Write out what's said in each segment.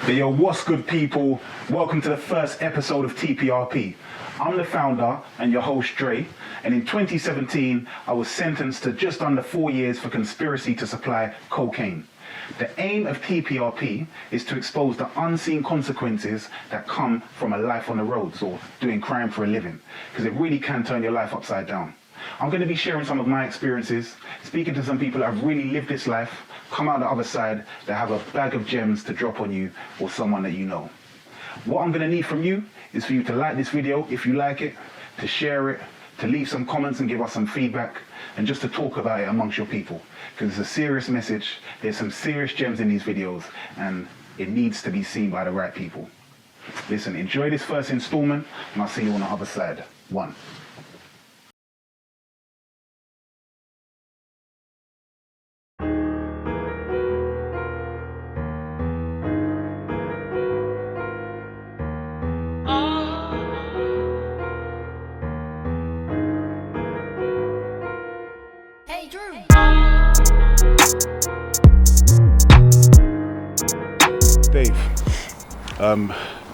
Yo, what's good, people? Welcome to the first episode of TPRP. I'm the founder and your host, Dre, and in 2017, I was sentenced to just under 4 years for conspiracy to supply cocaine. The aim of TPRP is to expose the unseen consequences that come from a life on the roads or doing crime for a living, because it really can turn your life upside down. I'm going to be sharing some of my experiences, speaking to some people that have really lived this life, come out the other side, that have a bag of gems to drop on you or someone that you know. What I'm going to need from you is for you to like this video if you like it, to share it, to leave some comments and give us some feedback, and just to talk about it amongst your people, because it's a serious message. There's some serious gems in these videos and it needs to be seen by the right people. Listen, enjoy this first installment and I'll see you on the other side. One. Dave,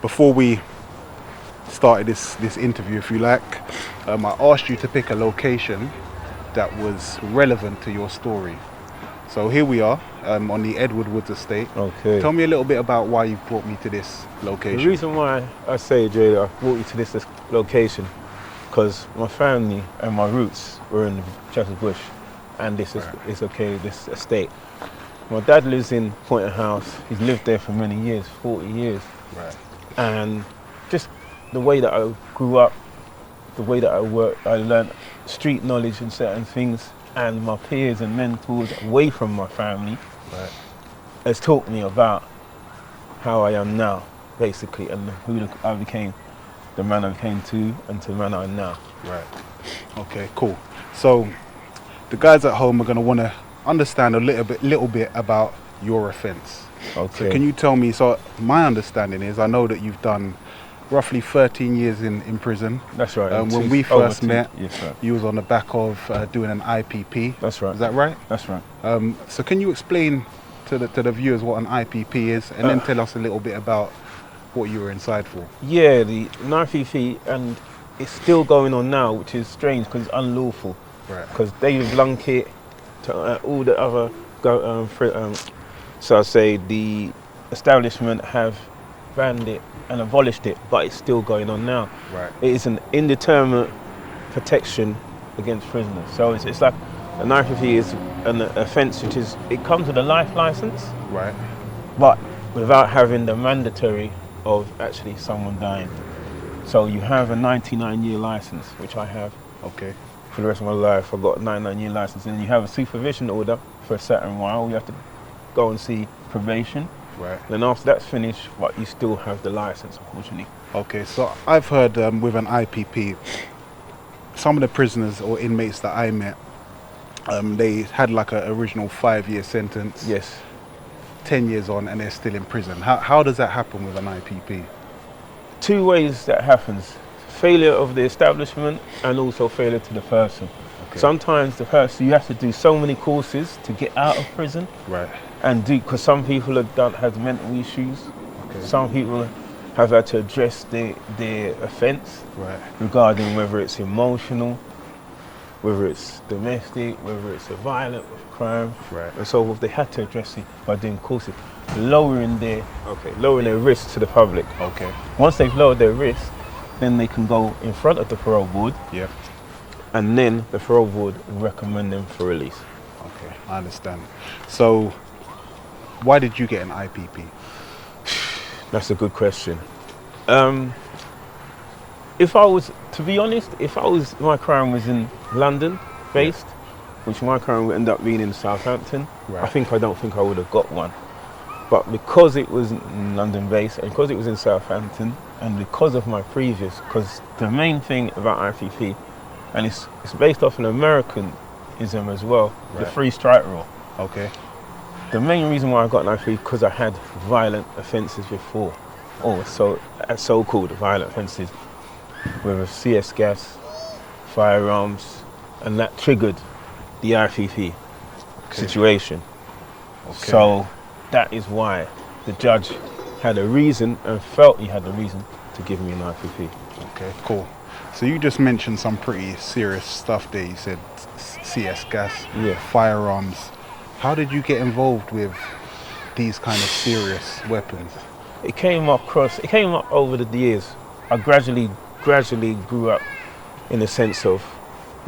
before we started this interview, if you like, I asked you to pick a location that was relevant to your story. So here we are on the Edward Woods estate. Okay. Tell me a little bit about why you brought me to this location. The reason why I say, Jay, I brought you to this location because my family and my roots were in Shepherd's Bush, and this estate. My dad lives in Pointer House. He's lived there for many years, 40 years. Right. And just the way that I grew up, the way that I worked, I learned street knowledge and certain things, and my peers and mentors away from my family has taught me about how I am now, basically, and who I became, the man I became and to the man I am now. Right. Okay, cool. So the guys at home are going to want to understand a little bit about your offence. Okay. So can you tell me, so my understanding is, I know that you've done roughly 13 years in prison. That's right. When we first met, yes, sir. you was on the back of doing an IIPP. That's right. Is that right? That's right. So can you explain to the viewers what an IIPP is, and then tell us a little bit about what you were inside for? Yeah, the IIPP, and it's still going on now, which is strange because it's unlawful. Right. Because David Blunkett, all the other, so I say the establishment have banned it and abolished it, but it's still going on now. Right. It is an indeterminate protection against prisoners. So it's like an IIPP is an offence which is, it comes with a life licence, Right. but without having the mandatory of actually someone dying. So you have a 99-year licence, which I have. Okay. For the rest of my life, I've got a 99-year licence, and you have a supervision order for a certain while. You have to go and see probation. Right. Then after that's finished, but you still have the licence, unfortunately. Okay, so I've heard with an IIPP, some of the prisoners or inmates that I met, they had like an original 5-year sentence. Yes. 10 years on and they're still in prison. How does that happen with an IIPP? Two ways that happens. Failure of the establishment and also failure to the person. Okay. Sometimes the person, you have to do so many courses to get out of prison. Right. And because some people have mental issues. Okay. Some people have had to address their offence. Right. Regarding whether it's emotional, whether it's domestic, whether it's a violent crime, Right. and so forth. They had to address it by doing courses, lowering their risk to the public. Okay. Once they've lowered their risk, then they can go in front of the parole board, Yeah. and then the parole board will recommend them for release. Okay, I understand. So, why did you get an IIPP? That's a good question. If I was, to be honest, my crime was in London based, which my crime would end up being in Southampton, Right. I don't think I would have got one. But because it was London based and because it was in Southampton and because of my previous, because the main thing about IIPP, and it's based off an Americanism as well, the Right. 3 strike rule. Okay. The main reason why I got an IIPP because I had violent offences before, or so-called violent offences, with CS gas, firearms, and that triggered the IIPP situation. Okay. So that is why the judge had a reason and felt he had a reason to give me an IPP. Okay, cool. So you just mentioned some pretty serious stuff there. You said CS gas, Yeah. firearms. How did you get involved with these kind of serious weapons? It came up over the years. I gradually grew up in the sense of,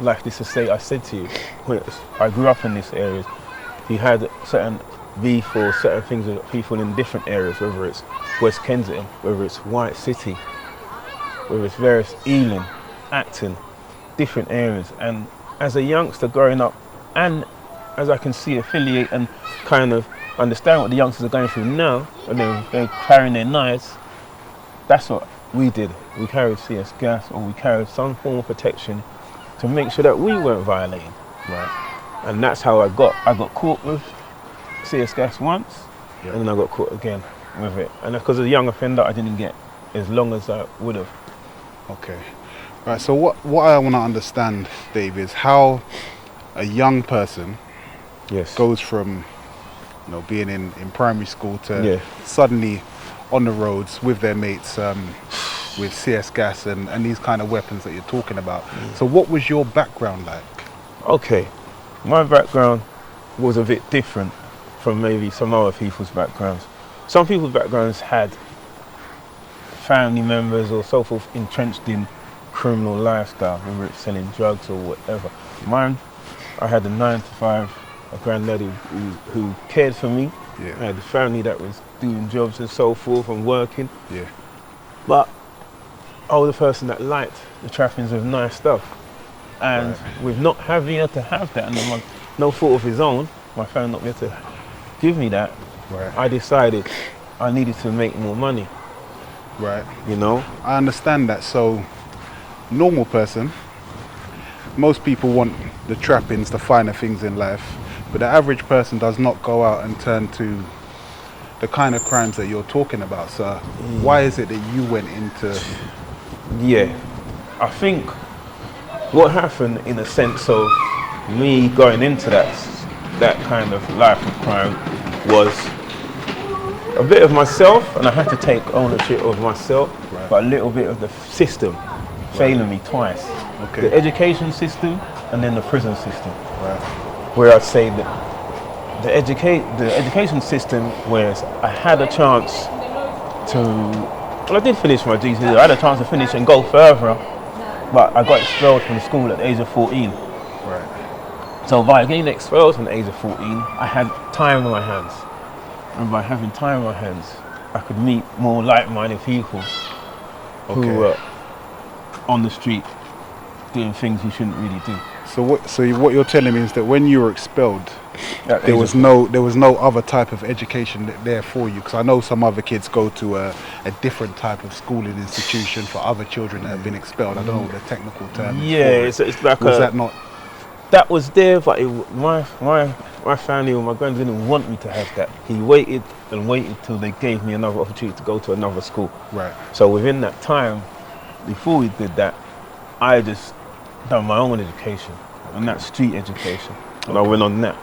like this I said to you, when I grew up in this area, you had certain beef or certain things with people in different areas, whether it's West Kensington, whether it's White City, whether it's various Ealing, Acton, different areas. And as a youngster growing up, and as I can see affiliate and kind of understand what the youngsters are going through now, and they're carrying their knives, that's what we did. We carried CS gas, or we carried some form of protection to make sure that we weren't violating. Right. And that's how I got caught with CS gas once, Yeah. and then I got caught again with it. And because as a young offender, I didn't get as long as I would have. Okay. Right. So what I want to understand, Dave, is how a young person Yes. goes from, being in primary school to Yeah. suddenly on the roads with their mates, with CS gas and these kind of weapons that you're talking about. So what was your background like? Okay, my background was a bit different from maybe some other people's backgrounds. Some people's backgrounds had family members or so forth entrenched in criminal lifestyle, whether it's selling drugs or whatever. Mine, I had a 9 to 5, a granddad who cared for me. Yeah. I had a family that was doing jobs and so forth and working. Yeah. But I was a person that liked the trappings of nice stuff. And with not having to have that, and no fault of his own, my family not be able to give me that, Right. I decided I needed to make more money, Right. I understand that. So, normal person, most people want the trappings, the finer things in life, but the average person does not go out and turn to the kind of crimes that you're talking about. So, why is it that you went into? Yeah, I think what happened in the sense of me going into that kind of life of crime was a bit of myself, and I had to take ownership of myself, Right. but a little bit of the system failing me twice. Okay. The education system and then the prison system. Right. Where I'd say that the education system, whereas I had a chance to, well, I did finish my GCSE, I had a chance to finish and go further, but I got expelled from school at the age of 14. Right. So by getting expelled from the age of 14, I had time on my hands. And by having time on my hands, I could meet more like-minded people who Okay. were on the street doing things you shouldn't really do. So what you're telling me is that when you were expelled, At the there age was of no other type of education there for you, because I know some other kids go to a different type of schooling institution for other children that have been expelled. I don't know what the technical term is. Yeah, for it. it's like Was that not? that was there, but my family or my granddad didn't want me to have that. He waited and waited till they gave me another opportunity to go to another school. Right. So within that time, before we did that, I just done my own education, and that's street education, and I went on that.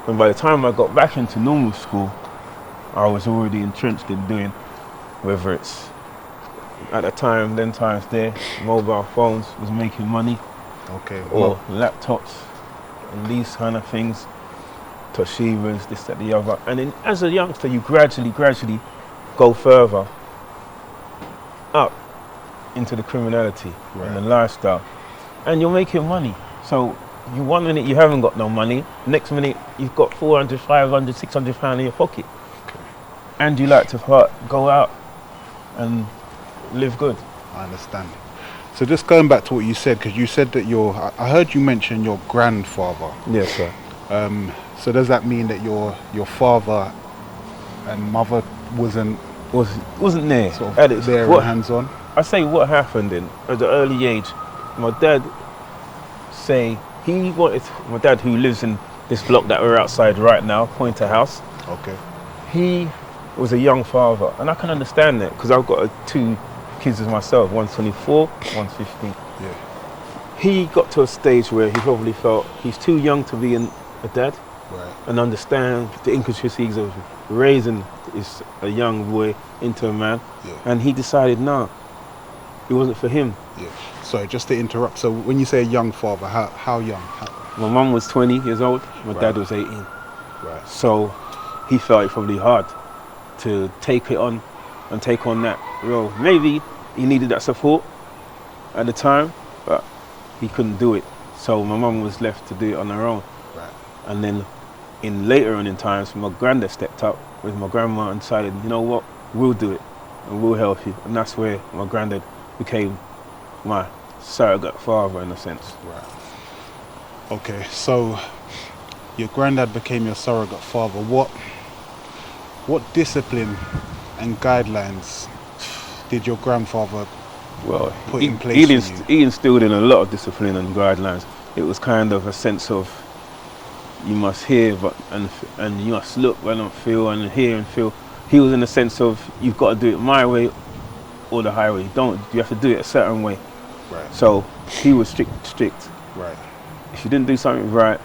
And by the time I got back into normal school, I was already entrenched in doing, whether it's at the time, then times there, mobile phones was making money, Okay. or laptops, and these kind of things, Toshibas, this, that, the other. And then as a youngster, you gradually go further up into the criminality and the lifestyle, and you're making money. So you 1 minute you haven't got no money, next minute you've got 400, 500, 600 pounds in your pocket. Okay. And you like to go out and live good. I understand. So just going back to what you said, because you said that I heard you mention your grandfather. Yes, sir. So does that mean that your father and mother wasn't Wasn't there. sort At of its- there what- and hands-on? I say what happened at the early age. My dad my dad who lives in this block that we're outside right now, Pointer House, Okay. he was a young father, and I can understand that because I've got 2 kids as myself, one's 24, one's 15. Yeah. He got to a stage where he probably felt he's too young to be a dad, Right. and understand the intricacies of raising a young boy into a man. Yeah. And he decided, no, it wasn't for him. Yeah. Sorry, just to interrupt. So when you say a young father, how young? My mum was 20 years old, my Right. dad was 18. Right. So he felt it probably hard to take it on and take on that role. Maybe he needed that support at the time, but he couldn't do it. So my mum was left to do it on her own. Right. And then later on in times, my granddad stepped up with my grandma and decided, you know what, we'll do it and we'll help you. And that's where my granddad became my surrogate father in a sense. Right. Okay, so your granddad became your surrogate father. What discipline and guidelines did your grandfather Well, put in place for you? he instilled in a lot of discipline and guidelines. It was kind of a sense of you must hear and you must look and not feel and hear and feel. He was in the sense of you've got to do it my way or the highway. You have to do it a certain way. Right. So he was strict. Right. If you didn't do something right,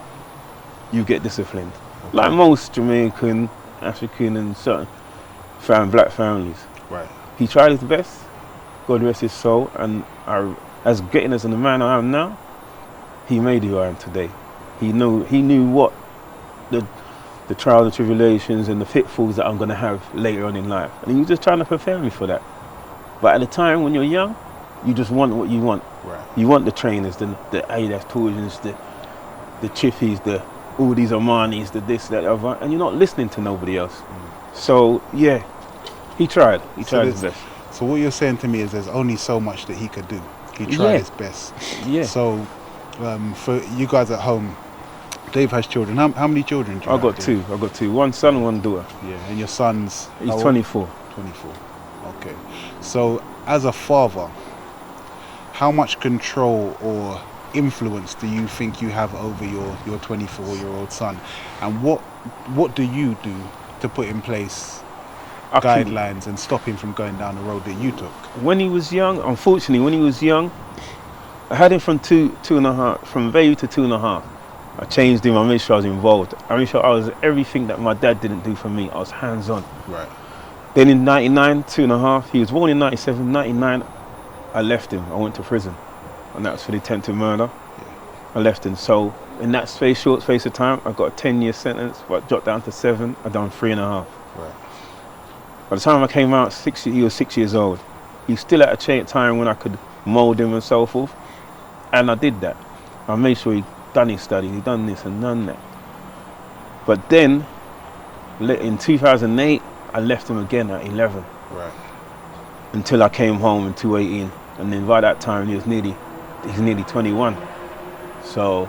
you get disciplined. Like most Jamaican, African and certain black families. Right. He tried his best, God rest his soul, and as getting as in the man I am now, he made who I am today. He knew what the trials and tribulations and the pitfalls that I'm going to have later on in life. And he was just trying to prepare me for that. But at the time when you're young, you just want what you want. Right. You want the trainers, the Adidas Torsions, the Chiffies, all these Armanis, the this, that, other, and you're not listening to nobody else. So yeah, he tried his best. So what you're saying to me is there's only so much that he could do. He tried his best. Yeah. So for you guys at home, Dave has children. How many children do you I've got two. One son, one daughter. Yeah, and your son's... He's how old? 24. 24. Okay. So as a father, how much control or influence do you think you have over your 24-year-old son? And what do you do to put in place guidelines and stop him from going down the road that you took? When he was young, unfortunately, I had him from from baby to 2.5. I changed him, I made sure I was involved. I made sure I was everything that my dad didn't do for me. I was hands-on. Right. Then in 99, 2.5, he was born in 97, 99, I left him. I went to prison. And that was for the attempted murder. Yeah. I left him. So in that short space of time, I got a 10-year sentence, but dropped down to 7. I done 3.5. Right. By the time I came out, he was 6 years old. He was still at a time when I could mould him and so forth. And I did that. I made sure he done his studies, he done this and done that. But then, in 2008, I left him again at 11. Right. Until I came home in 2018. And then by that time, he's nearly 21. So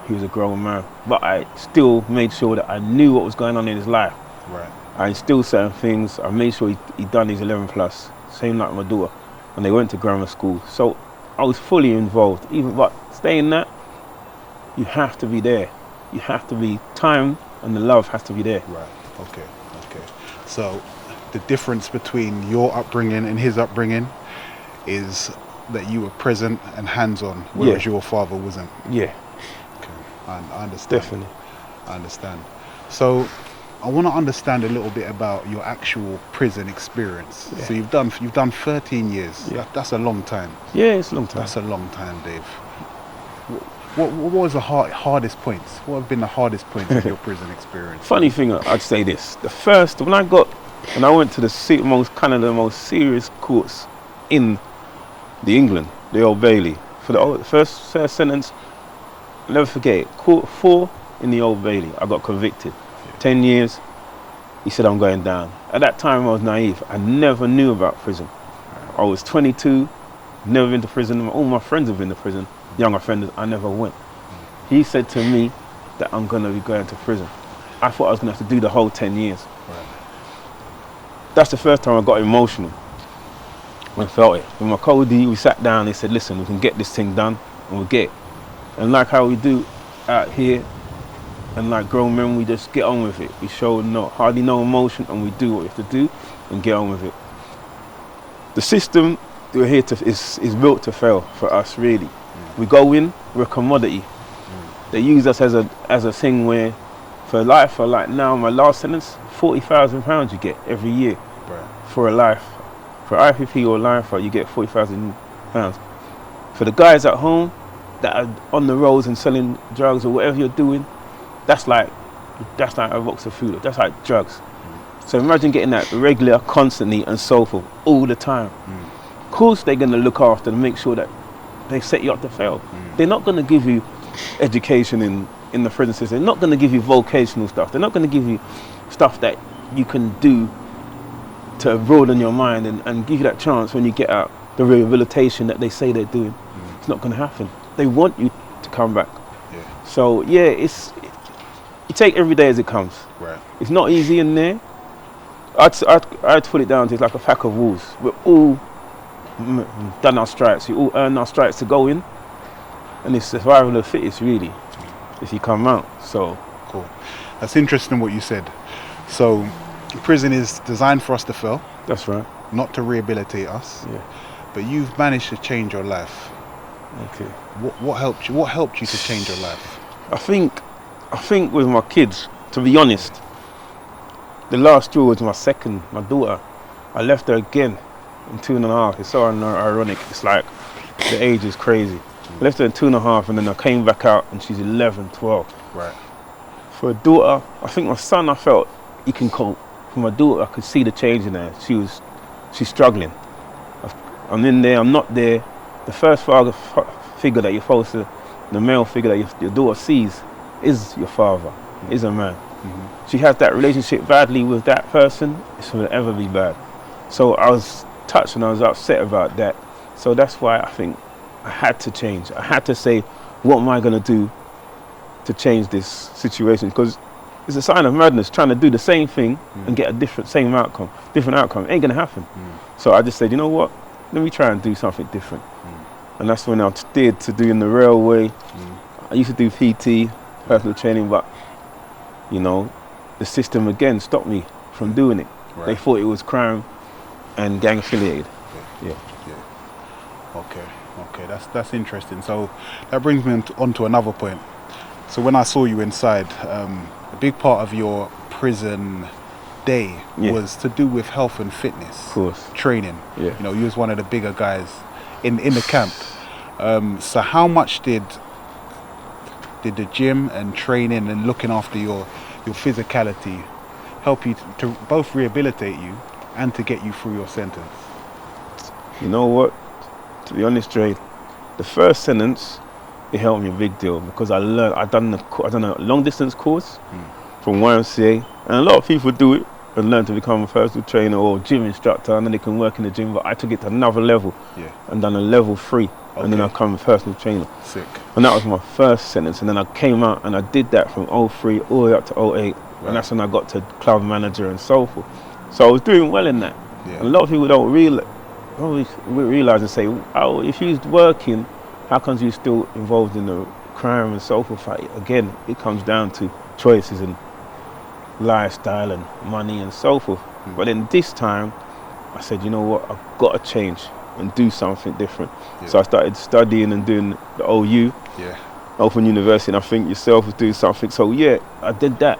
he was a grown man. But I still made sure that I knew what was going on in his life. Right. I instilled certain things. I made sure he done his 11 plus. Same like my daughter. And they went to grammar school. So I was fully involved. But staying that, you have to be there. You have to be, time and the love has to be there. Right. Okay. So the difference between your upbringing and his upbringing is that you were present and hands-on, whereas your father wasn't. Yeah. Okay. I understand. Definitely. I understand. So I want to understand a little bit about your actual prison experience. Yeah. So you've done 13 years. Yeah. That's a long time. Yeah, it's a long time. That's a long time, Dave. What was the hardest points? What have been the hardest points of your prison experience? Funny thing, I'd say this. When I went to the most serious courts in England, the Old Bailey, for the first sentence, I'll never forget it. Court 4 in the Old Bailey, I got convicted. 10 years, he said I'm going down. At that time I was naive. I never knew about prison. I was 22, never been to prison. All my friends have been to prison. Young offenders, I never went. He said to me that I'm going to be going to prison. I thought I was going to have to do the whole 10 years. Right. That's the first time I got emotional. I felt it. With my Cody, we sat down, they said, listen, we can get this thing done, and we'll get it. And like how we do out here, and like grown men, we just get on with it. We show hardly no emotion, and we do what we have to do, and get on with it. The system we're here is built to fail for us, really. We go in, we're a commodity. They use us as a thing where For life, for like now, my last sentence, £40,000 you get every year Right. for a life. For IPP or life, you get £40,000. For the guys at home that are on the roads and selling drugs or whatever you're doing, that's like a box of food. That's like drugs. So imagine getting that regular, constantly, and so forth all the time. Of course, they're going to look after and make sure that they set you up to fail. They're not going to give you education in the prison system. They're not going to give you vocational stuff. They're not going to give you stuff that you can do to broaden your mind and give you that chance when you get out, the rehabilitation that they say they're doing. It's not going to happen. They want you to come back. Yeah. So yeah, you take every day as it comes. Right. It's not easy in there. I'd put it down to it's like a pack of wolves. We're all done our stripes. We all earn our stripes to go in, and it's survival of the fittest, really, if you come out. So Cool. That's interesting what you said. So prison is designed for us to fail, that's right. not to rehabilitate us. Yeah. But you've managed to change your life. Okay. What helped you? What helped you to change your life? I think with my kids, to be honest, the last straw was my daughter. I left her again in 2.5. It's so ironic. It's like the age is crazy. I left her in 2.5 and then I came back out and she's 11, 12. Right. For a daughter, I think my son, I felt he can cope. For my daughter, I could see the change in her. She's struggling. I'm in there, I'm not there. The first father figure that you're supposed to, the male figure that your daughter sees is your father, is a man. She has that relationship badly with that person, it's going to ever be bad. So I was touched and I was upset about that. So that's why I think I had to change. I had to say, what am I going to do to change this situation? Because it's a sign of madness trying to do the same thing and get a different outcome. It ain't going to happen. So I just said, you know what? Let me try and do something different. And that's when I steered to doing the railway. I used to do PT, personal training, but you know, the system again stopped me from doing it. Right. They thought it was crime and gang affiliated. Yeah. Okay, that's interesting. So that brings me on to another point. So when I saw you inside, a big part of your prison day was to do with health and fitness. Of course. Training. Yeah. You know, you was one of the bigger guys in the camp. So how much did the gym and training and looking after your physicality help you to both rehabilitate you and to get you through your sentence? You know what? To be honest, Dre, the first sentence, it helped me a big deal because I done a long distance course from YMCA, and a lot of people do it and learn to become a personal trainer or gym instructor, and then they can work in the gym. But I took it to another level and done a level 3, and then I become a personal trainer. Sick. And that was my first sentence, and then I came out and I did that from 03 all the way up to 08, and that's when I got to club manager and so forth. So I was doing well in that. And a lot of people don't realize and say, oh, if you're working, how comes you're still involved in the crime and so forth? Again, it comes down to choices and lifestyle and money and so forth. But then this time, I said, you know what, I've got to change and do something different. So I started studying and doing the OU, Open University, and I think yourself was doing something. So yeah, I did that,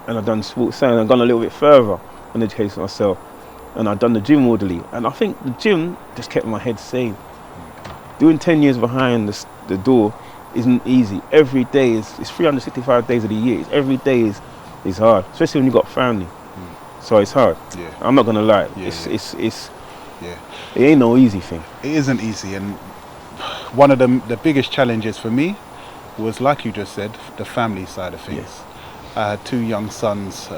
and I've done sports science. I've gone a little bit further in education myself, and I've done the gym orderly. And I think the gym just kept my head sane. Doing 10 years behind the door isn't easy. Every day it's 365 days of the year. Every day is hard, especially when you've got family. So it's hard. I'm not gonna lie. It ain't no easy thing. It isn't easy, and one of the biggest challenges for me was, like you just said, the family side of things. I had 2 young sons,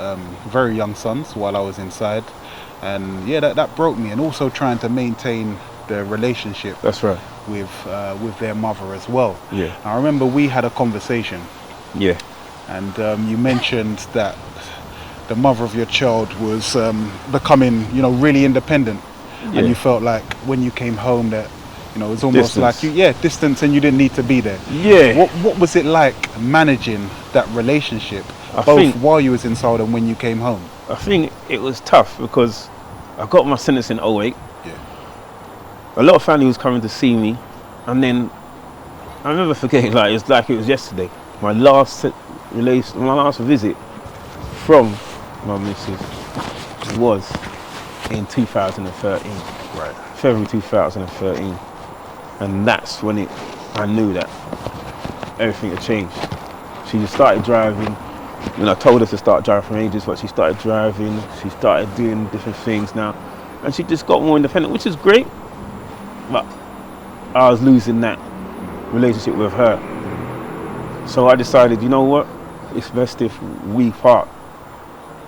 very young sons, while I was inside, and that broke me. And also trying to maintain the relationship. That's right. With their mother as well. I remember we had a conversation. And you mentioned that the mother of your child was becoming, really independent, and you felt like when you came home that, it was almost Distance. like distance, and you didn't need to be there. What was it like managing that relationship, while you was inside and when you came home? I think it was tough because I got my sentence in 08. A lot of family was coming to see me, and then I remember forgetting, it's like it was yesterday. My last visit from my missus was in 2013, Right. February 2013, and that's when I knew that everything had changed. She just started driving. When I told her to start driving from ages, but she started driving. She started doing different things now, and she just got more independent, which is great. But I was losing that relationship with her, so I decided, you know what? It's best if we part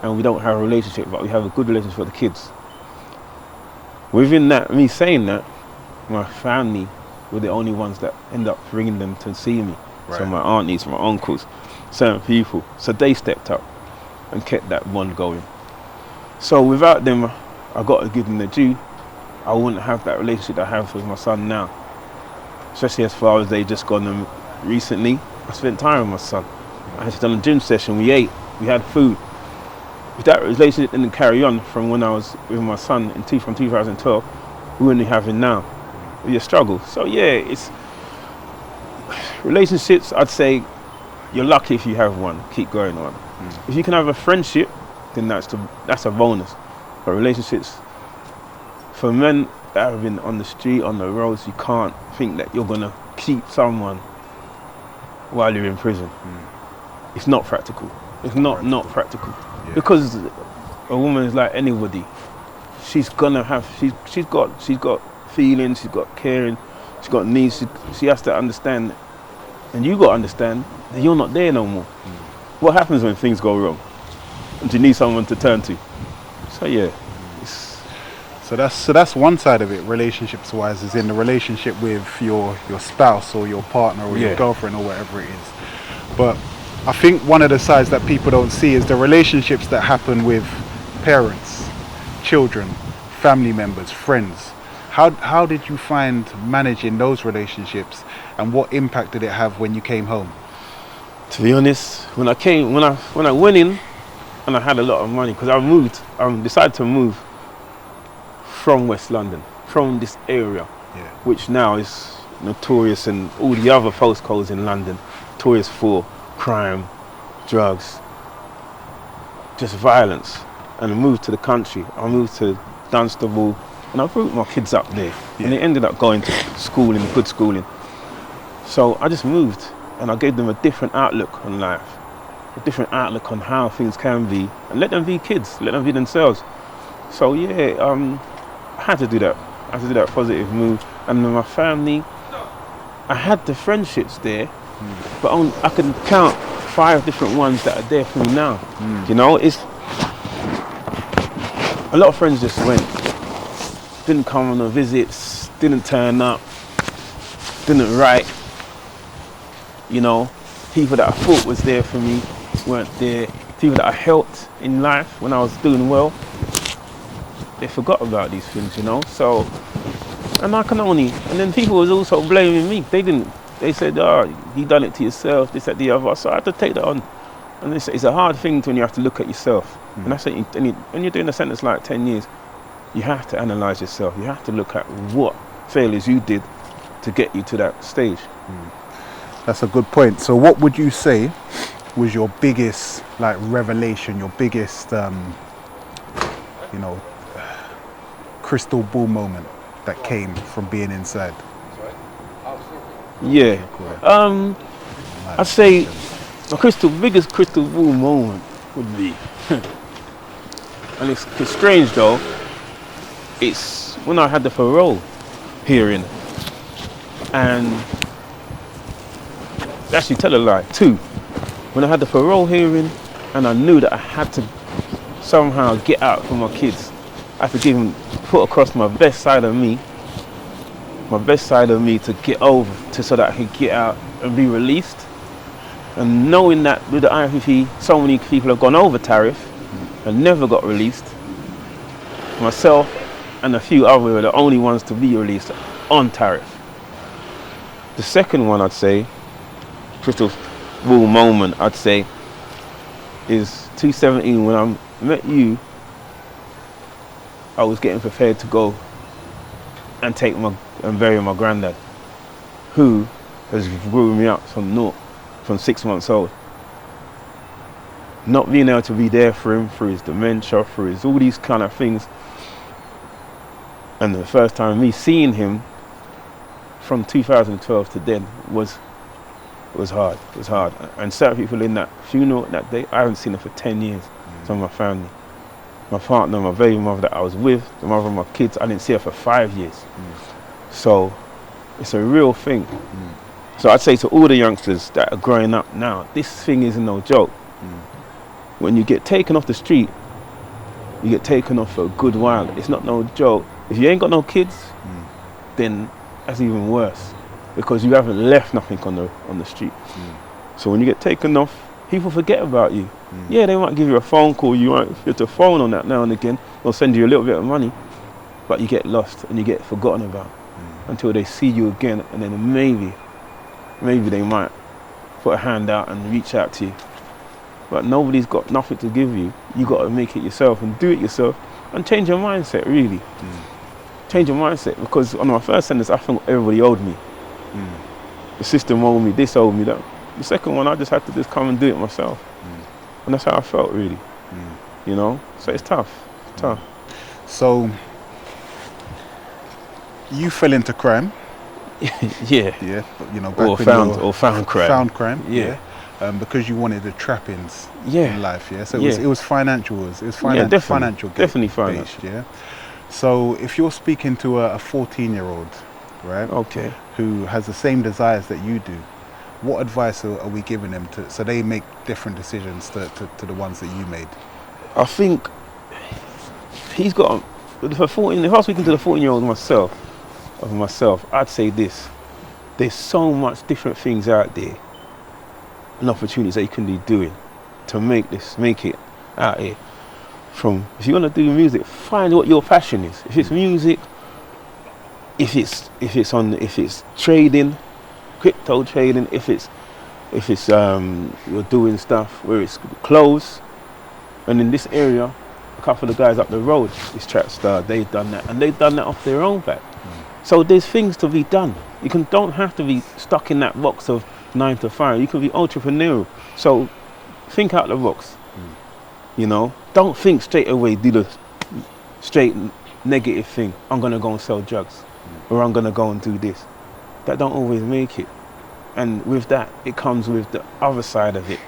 and we don't have a relationship, but we have a good relationship with the kids. Within that, me saying that, my family were the only ones that end up bringing them to see me. Right. So my aunties, my uncles, certain people. So they stepped up and kept that bond going. So without them, I got to give them the due. I wouldn't have that relationship I have with my son now. Especially as far as they just gone recently. I spent time with my son. I had done a gym session, we ate, we had food. If that relationship didn't carry on from when I was with my son from 2012, we wouldn't be having now. It'd be a struggle. So yeah, it's relationships, I'd say you're lucky if you have one, keep going on. If you can have a friendship, then that's a bonus. But relationships, for men that have been on the street, on the roads, you can't think that you're gonna keep someone while you're in prison. It's not practical. It's not practical. Yeah. Because a woman is like anybody. She's gonna have, she's got feelings, she's got caring, she's got needs. She has to understand, and you got to understand that you're not there no more. What happens when things go wrong? And you need someone to turn to. So yeah. So that's one side of it, relationships wise, is in the relationship with your spouse or your partner or your girlfriend or whatever it is. But I think one of the sides that people don't see is the relationships that happen with parents, children, family members, friends. How did you find managing those relationships, and what impact did it have when you came home? To be honest, when I went in and I had a lot of money, because I decided to move from West London, from this area, which now is notorious, and all the other postcodes in London, notorious for crime, drugs, just violence. And I moved to the country. I moved to Dunstable, and I brought my kids up there, and they ended up going to schooling, good schooling. So I just moved, and I gave them a different outlook on life, a different outlook on how things can be, and let them be kids, let them be themselves. So yeah, I had to do that. I had to do that positive move. And with my family, I had the friendships there, but I can count 5 different ones that are there for me now. You know, it's a lot of friends just went, didn't come on the visits, didn't turn up, didn't write. You know, people that I thought was there for me weren't there. People that I helped in life when I was doing well, they forgot about these things, you know. So, and then people was also blaming me. They said, oh, you done it to yourself, this, that, the other. So I had to take that on. And it's a hard thing when you have to look at yourself. And that's it. When you're doing a sentence like 10 years, you have to analyze yourself. You have to look at what failures you did to get you to that stage. That's a good point. So what would you say was your biggest revelation, your biggest crystal ball moment that came from being inside? Yeah. I'd say my biggest crystal ball moment would be, and it's strange though, it's when I had the parole hearing, and actually tell a lie, 2. When I had the parole hearing and I knew that I had to somehow get out for my kids, I had to put across my best side of me to get over so that I could get out and be released. And knowing that with the IIPP, so many people have gone over tariff and never got released. Myself and a few others were the only ones to be released on tariff. The second one I'd say, crystal ball moment I'd say, is 2017 when I met you. I was getting prepared to go and bury my granddad, who has grew me up from 6 months old. not being able to be there for him through his dementia, through his all these kind of things. And the first time me seeing him from 2012 to then was hard. It was hard. And certain people in that funeral that day, I haven't seen them for 10 years. Some of my family. My partner, my baby mother that I was with, the mother of my kids, I didn't see her for 5 years. So it's a real thing. So I'd say to all the youngsters that are growing up now, this thing is no joke. When you get taken off the street, you get taken off for a good while. It's not no joke. If you ain't got no kids, then that's even worse, because you haven't left nothing on the street. So when you get taken off, people forget about you. Yeah, they might give you a phone call, you might get a phone on that now and again, they'll send you a little bit of money, but you get lost and you get forgotten about until they see you again, and then maybe they might put a hand out and reach out to you. But nobody's got nothing to give you. You got to make it yourself and do it yourself and change your mindset, really. Change your mindset, because on my first sentence, I think everybody owed me. The system owed me, this owed me that. The second one, I just had to just come and do it myself. And that's how I felt, really. You know? So it's tough. It's tough. So you fell into crime. Yeah. Yeah, but, you know, back Or found crime. Found crime. Yeah. Because you wanted the trappings Yeah. in life. Yeah. So Yeah. it was financial. It was financial. Definitely financial. Based, yeah. So if you're speaking to a 14-year-old, right? Okay. Who has the same desires that you do, what advice are we giving them so they make different decisions to the ones that you made? I think he's got, if I was speaking to the 14-year-old myself, I'd say this: there's so much different things out there and opportunities that you can be doing to make it out here. From, if you want to do music, find what your passion is. If it's music, if it's trading, crypto trading, if it's you're doing stuff where it's clothes. And in this area, a couple of guys up the road, this Trap Star, they've done that, and they've done that off their own back. So there's things to be done. Don't have to be stuck in that box of 9 to 5. You can be entrepreneurial. So think out the box. You know, don't think straight away, do the straight negative thing. I'm gonna go and sell drugs, or I'm gonna go and do this. That don't always make it. And with that, it comes with the other side of it.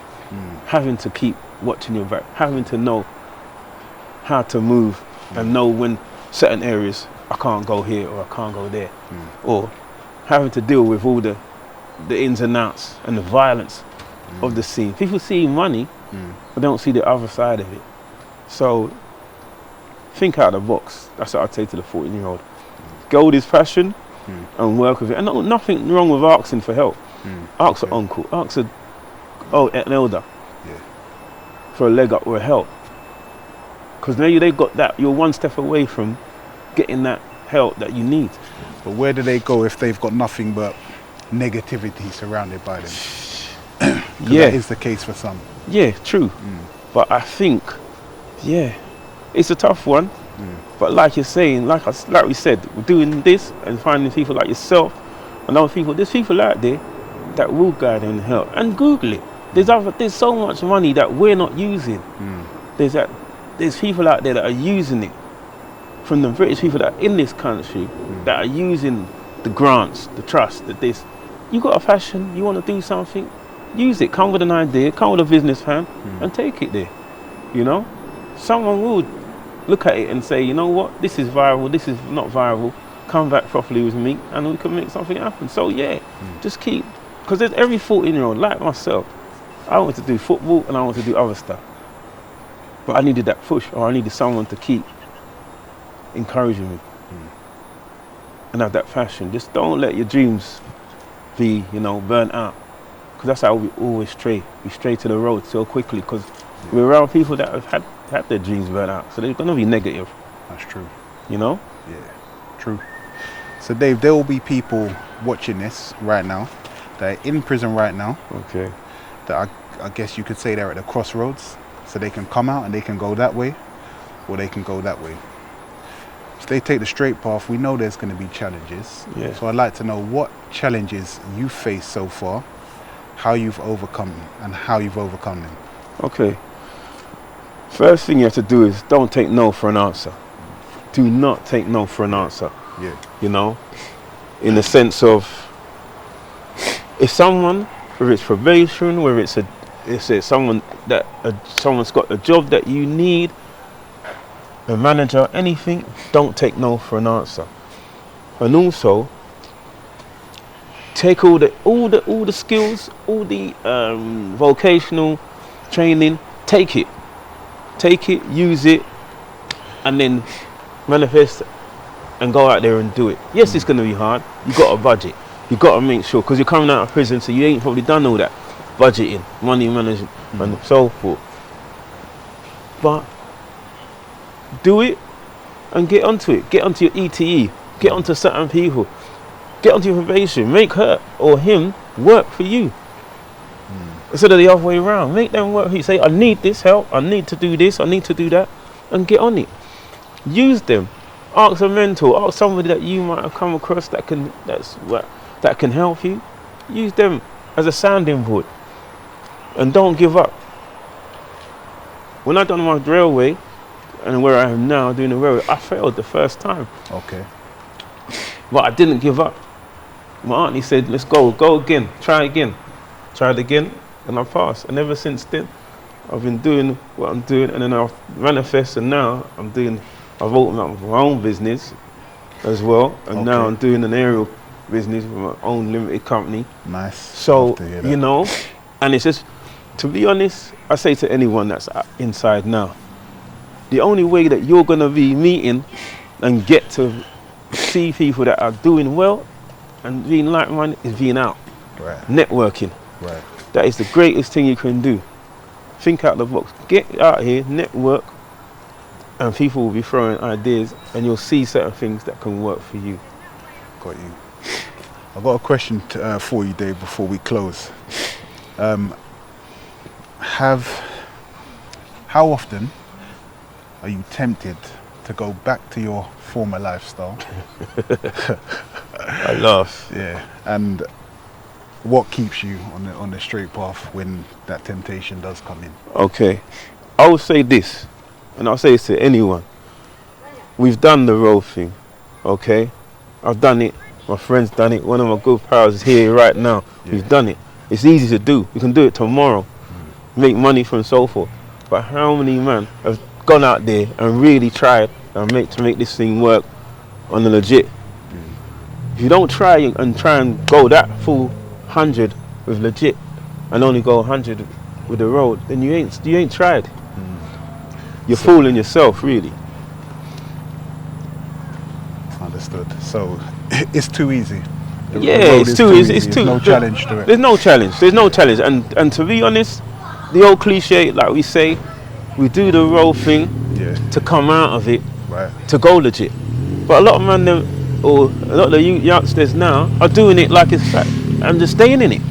Having to keep watching your back, having to know how to move and know when certain areas I can't go here or I can't go there, or having to deal with all the ins and outs and the violence of the scene. People see money, but they don't see the other side of it. So think out of the box. That's what I'd say to the 14-year-old. Go with his passion and work with it. And nothing wrong with asking for help. Ask an uncle, ask an elder for a leg up or a help. Because now they've got that, you're one step away from getting that help that you need. But where do they go if they've got nothing but negativity surrounded by them? That is the case for some. Yeah, true. But I think, it's a tough one. But like you're saying, like we said, we're doing this and finding people like yourself and other people. There's people out there that will guide and help. And Google it. There's so much money that we're not using. There's people out there that are using it. From the British people that are in this country that are using the grants, the trust, this. You got a passion, you want to do something, use it. Come with an idea, come with a business plan, and take it there. You know, someone will look at it and say, you know what, this is viable, this is not viable. Come back properly with me, and we can make something happen. So just keep, because there's every 14-year-old like myself. I want to do football and I want to do other stuff, but I needed that push, or I needed someone to keep encouraging me and have that passion. Just don't let your dreams be, burnt out, because that's how we always stray. We stray to the road so quickly because we're around people that have had their dreams burnt out, so they're gonna be negative. That's true. Yeah, true. So Dave, there will be people watching this right now that are in prison right now. Okay. That I guess you could say they're at the crossroads, so they can come out and they can go that way, or they can go that way. If they take the straight path, we know there's going to be challenges. Yeah. So I'd like to know what challenges you faced so far, how you've overcome them, and how you've overcome them. Okay. First thing you have to do is don't take no for an answer. Do not take no for an answer. Yeah. You know, in the sense of, if someone, whether it's probation, whether it's someone that someone's got a job that you need, a manager, anything, don't take no for an answer. And also, take all the skills, all the vocational training, take it, use it, and then manifest and go out there and do it. Yes, it's going to be hard. You got a budget. You got to make sure, because you're coming out of prison, so you ain't probably done all that budgeting, money management, and so forth. But do it and get onto it. Get onto your ETE. Get onto certain people. Get onto your probation. Make her or him work for you. Instead of the other way around. Make them work for you. Say, I need this help. I need to do this. I need to do that. And get on it. Use them. Ask a mentor. Ask somebody that you might have come across that can help you. Use them as a sounding board. And don't give up. When I done my railway, and where I am now doing the railway, I failed the first time. Okay. But I didn't give up. My auntie said, let's go again, try again. Tried again, and I passed. And ever since then, I've been doing what I'm doing, and then I've manifested, and now I've opened up my own business as well, and now I'm doing an aerial business with my own limited company. Nice. So, you know, and it's just, to be honest, I say to anyone that's inside now, the only way that you're going to be meeting and get to see people that are doing well and being like-minded is being out. Right. Networking. Right. That is the greatest thing you can do. Think out the box. Get out here, network, and people will be throwing ideas, and you'll see certain things that can work for you. Got you. I've got a question for you, Dave, before we close. How often are you tempted to go back to your former lifestyle? I laugh. Yeah. And what keeps you on the straight path when that temptation does come in? Okay. I will say this, and I'll say this to anyone. We've done the road thing, okay? I've done it. My friend's done it. One of my good pals is here right now. Yeah. We've done it. It's easy to do. We can do it tomorrow. Make money from so forth. But how many men have gone out there and really tried and to make this thing work on the legit? If you don't try and go that full 100 with legit and only go 100 with the road, then you ain't tried. You're fooling yourself, really. Understood. So it's too easy. It's too easy. There's no challenge to it. There's no challenge. And to be honest, the old cliche, like we say, we do the road thing to come out of it, to go legit. But a lot of men, or a lot of the youngsters now, are doing it like it's fact. I'm just staying in it.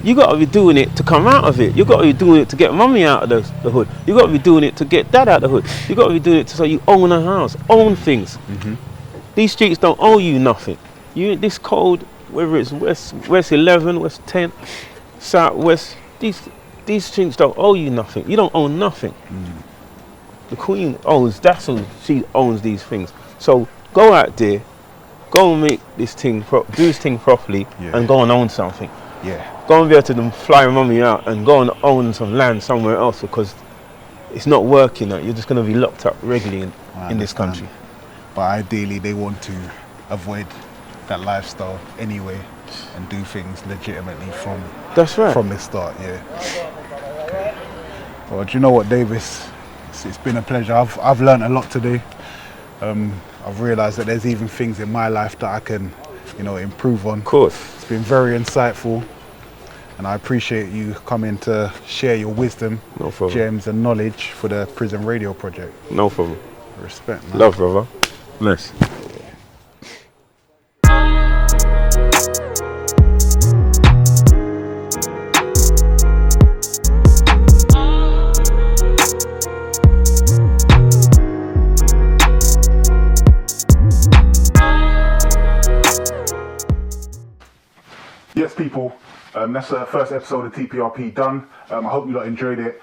You got to be doing it to come out of it. You got to be doing it to get mummy out of the hood. You got to be doing it to get dad out of the hood. You got to be doing it so you own a house, own things. These streets don't owe you nothing. This code, whether it's West 11, West 10, South West, these streets don't owe you nothing. You don't own nothing. The Queen owns. That's all. She owns these things. So go out there, go and make this thing, do this thing properly, and go and own something. Go and be able to fly mummy out and go and own some land somewhere else, because it's not working. You're just going to be locked up regularly in this country. But ideally, they want to avoid that lifestyle anyway and do things legitimately from the start. Okay. Well, do you know what, Davis? It's been a pleasure. I've learned a lot today. I've realised that there's even things in my life that I can, improve on. Of course. It's been very insightful, and I appreciate you coming to share your wisdom, gems and knowledge for the Prison Radio Project. No problem. Respect, man. Love, brother. Bless. Yes, people, That's the first episode of TPRP done. I hope you lot enjoyed it.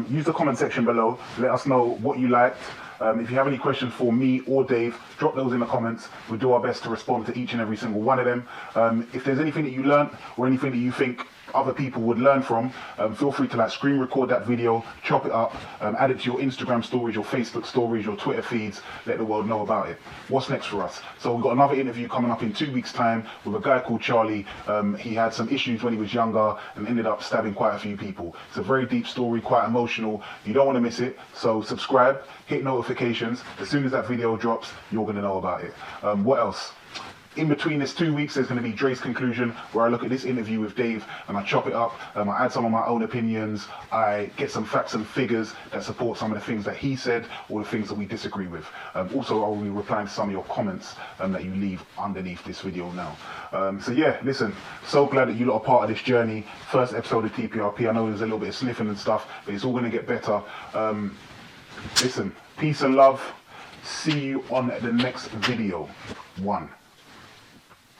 Use the comment section below. Let us know what you liked. If you have any questions for me or Dave, drop those in the comments. We'll do our best to respond to each and every single one of them. If there's anything that you learnt or anything that you think other people would learn from, feel free to like screen record that video, chop it up, add it to your Instagram stories, your Facebook stories, your Twitter feeds, let the world know about it. What's next for us? So we've got another interview coming up in 2 weeks' time with a guy called Charlie. He had some issues when he was younger and ended up stabbing quite a few people. It's a very deep story, quite emotional. You don't want to miss it, so subscribe, hit notifications. As soon as that video drops, you're going to know about it. What else? In between this 2 weeks, there's going to be Dre's Conclusion, where I look at this interview with Dave and I chop it up. I add some of my own opinions. I get some facts and figures that support some of the things that he said or the things that we disagree with. Also, I will be replying to some of your comments that you leave underneath this video now. So yeah, listen, so glad that you lot are part of this journey. First episode of TPRP. I know there's a little bit of sniffing and stuff, but it's all going to get better. Listen, peace and love. See you on the next video. 1.